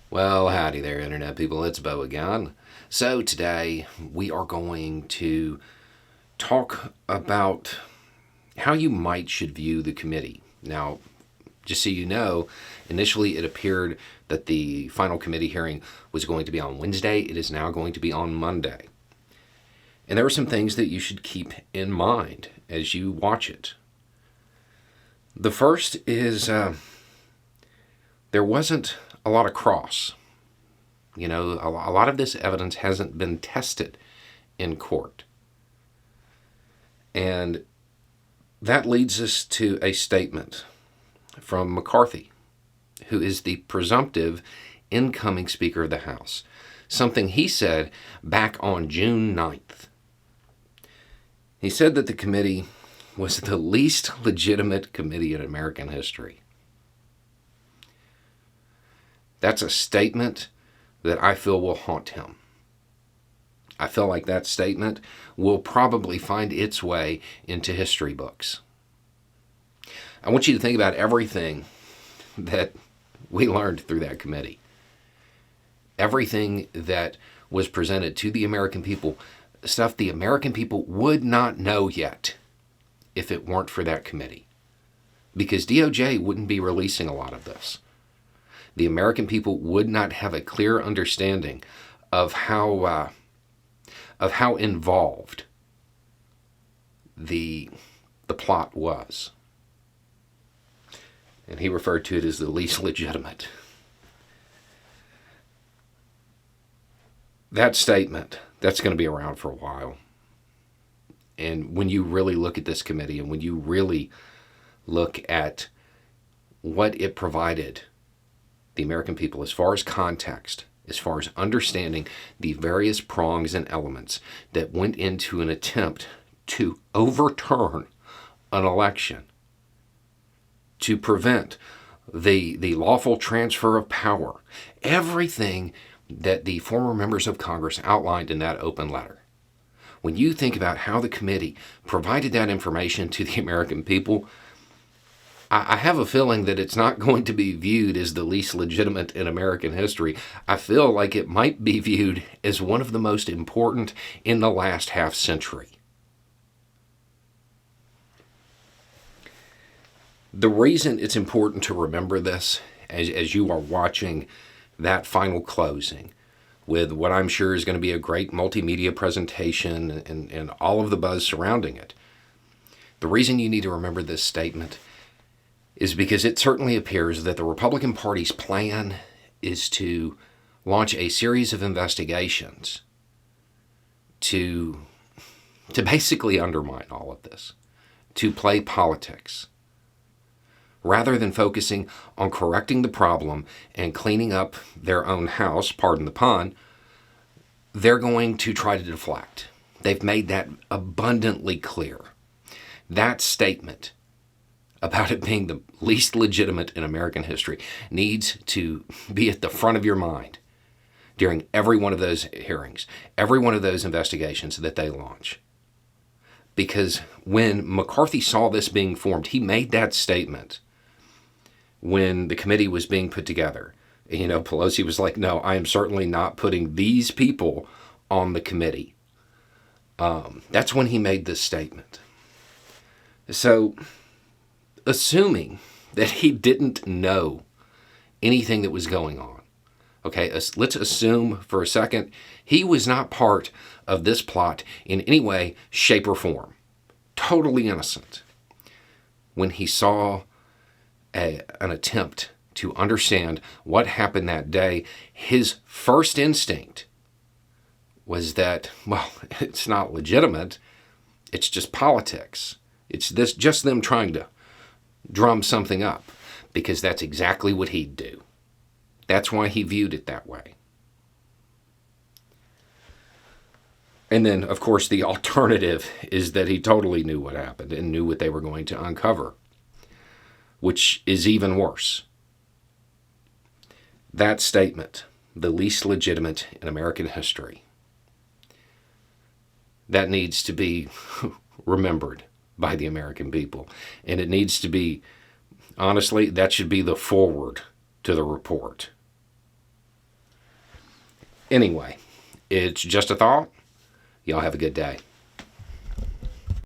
Well, howdy there, Internet people. It's Bo again. So, today we are going to talk about how you should view the committee. Now, just so you know, initially it appeared that the final committee hearing was going to be on Wednesday. It is now going to be on Monday. And there are some things that you should keep in mind as you watch it. The first is there wasn't a lot of cross. You know, a lot of this evidence hasn't been tested in court. And that leads us to a statement from McCarthy, who is the presumptive incoming Speaker of the House. Something he said back on June 9th. He said that the committee was the least legitimate committee in American history. That's a statement that I feel will haunt him. I feel like that statement will probably find its way into history books. I want you to think about everything that we learned through that committee. Everything that was presented to the American people, stuff the American people would not know yet if it weren't for that committee. Because DOJ wouldn't be releasing a lot of this. The American people would not have a clear understanding of how involved the plot was. And he referred to it as the least legitimate. That statement, that's going to be around for a while. And when you really look at this committee and when you really look at what it provided the American people as far as context, as far as understanding the various prongs and elements that went into an attempt to overturn an election, to prevent the lawful transfer of power, everything that the former members of Congress outlined in that open letter. When you think about how the committee provided that information to the American people, I have a feeling that it's not going to be viewed as the least legitimate in American history. I feel like it might be viewed as one of the most important in the last half century. The reason it's important to remember this as you are watching that final closing with what I'm sure is going to be a great multimedia presentation and all of the buzz surrounding it. The reason you need to remember this statement is because it certainly appears that the Republican Party's plan is to launch a series of investigations to basically undermine all of this, to play politics. Rather than focusing on correcting the problem and cleaning up their own house, pardon the pun, they're going to try to deflect. They've made that abundantly clear. That statement about it being the least legitimate in American history needs to be at the front of your mind during every one of those hearings, every one of those investigations that they launch. Because when McCarthy saw this being formed, he made that statement when the committee was being put together. You know, Pelosi was like, no, I am certainly not putting these people on the committee. That's when he made this statement. So, assuming that he didn't know anything that was going on, okay, let's assume for a second he was not part of this plot in any way, shape, or form. Totally innocent. When he saw an attempt to understand what happened that day, his first instinct was that, well, it's not legitimate. It's just politics. It's just them trying to drum something up, because that's exactly what he'd do. That's why he viewed it that way. And then, of course, the alternative is that he totally knew what happened and knew what they were going to uncover, which is even worse. That statement, the least legitimate in American history, that needs to be remembered by the American people. And it needs to be, honestly, that should be the foreword to the report. Anyway, it's just a thought. Y'all have a good day.